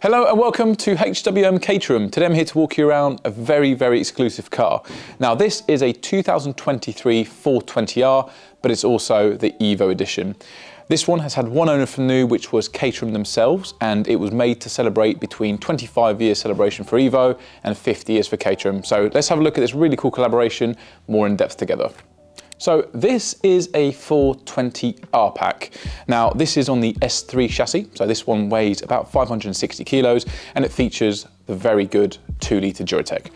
Hello and welcome to HWM Caterham. Today I'm here to walk you around a very, very exclusive car. Now this is a 2023 420R, but it's also the EVO edition. This one has had one owner from new, which was Caterham themselves, and it was made to celebrate between 25 years celebration for EVO and 50 years for Caterham. So let's have a look at this really cool collaboration more in depth together. So this is a 420R pack. Now this is on the S3 chassis, so this one weighs about 560 kilos and it features the very good 2-litre Duratec.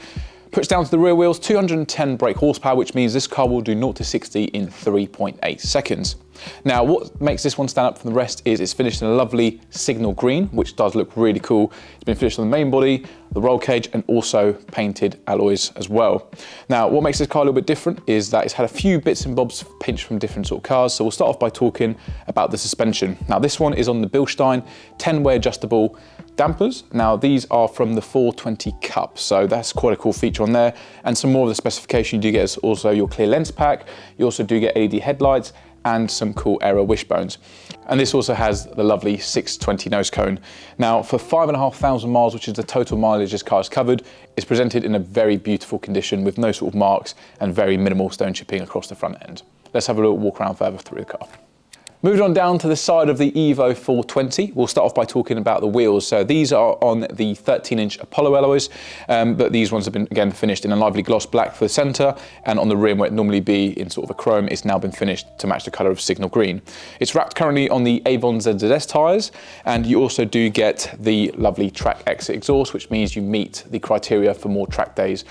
Puts down to the rear wheels 210 brake horsepower, which means this car will do 0 to 60 in 3.8 seconds. Now what makes this one stand up from the rest is it's finished in a lovely signal green, which does look really cool. It's been finished on the main body, the roll cage, and also painted alloys as well. Now what makes this car a little bit different is that it's had a few bits and bobs pinched from different sort of cars. So we'll start off by talking about the suspension. Now this one is on the Bilstein 10-way adjustable dampers. Now these are from the 420 Cup, so that's quite a cool feature on there. And some more of the specification you do get is also your clear lens pack. You also do get LED headlights and some cool aero wishbones. And this also has the lovely 620 nose cone. Now for 5,500 miles, which is the total mileage this car has covered, it's presented in a very beautiful condition with no sort of marks and very minimal stone chipping across the front end. Let's have a little walk around further through the car. Moving on down to the side of the EVO 420, we'll start off by talking about the wheels. So these are on the 13-inch Apollo alloys, but these ones have been, again, finished in a lively gloss black for the centre, and on the rim, where it normally be in sort of a chrome, it's now been finished to match the colour of signal green. It's wrapped currently on the Avon ZZS tyres, and you also do get the lovely track exit exhaust, which means you meet the criteria for more track days.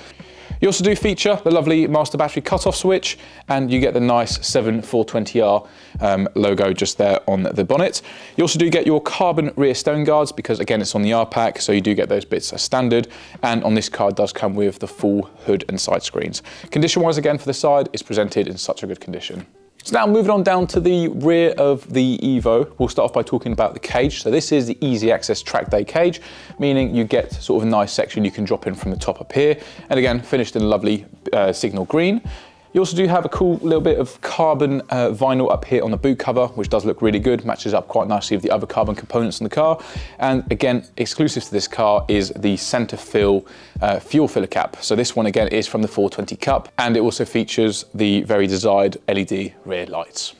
You also do feature the lovely master battery cutoff switch, and you get the nice 7420R logo just there on the bonnet. You also do get your carbon rear stone guards, because again it's on the R pack, so you do get those bits as standard, and on this car it does come with the full hood and side screens. Condition wise, again for the side, it's presented in such a good condition. So now moving on down to the rear of the EVO, we'll start off by talking about the cage. So this is the easy access track day cage, meaning you get sort of a nice section you can drop in from the top up here. And again, finished in a lovely signal green. You also do have a cool little bit of carbon vinyl up here on the boot cover, which does look really good, matches up quite nicely with the other carbon components in the car. And again, exclusive to this car is the center fill fuel filler cap. So this one again is from the 420 Cup, and it also features the very desired LED rear lights.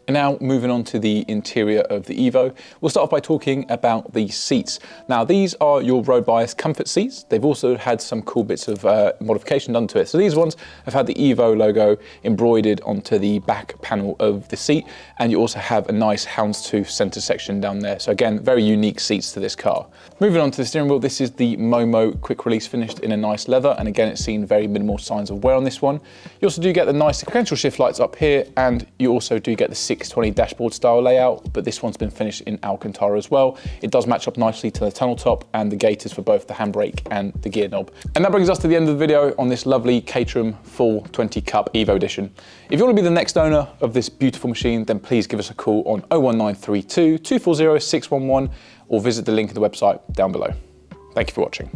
And now moving on to the interior of the EVO, we'll start off by talking about the seats. Now these are your road bias comfort seats. They've also had some cool bits of modification done to it. So these ones have had the EVO logo embroidered onto the back panel of the seat, and you also have a nice houndstooth center section down there. So again, very unique seats to this car. Moving on to the steering wheel, this is the Momo quick release finished in a nice leather, and again it's seen very minimal signs of wear on this one. You also do get the nice sequential shift lights up here, and you also do get the 620 dashboard style layout, but this one's been finished in Alcantara as well. It does match up nicely to the tunnel top and the gaiters for both the handbrake and the gear knob. And that brings us to the end of the video on this lovely Caterham 420 Cup EVO edition. If you want to be the next owner of this beautiful machine, then please give us a call on 01932 240 611 or visit the link in the website down below. Thank you for watching.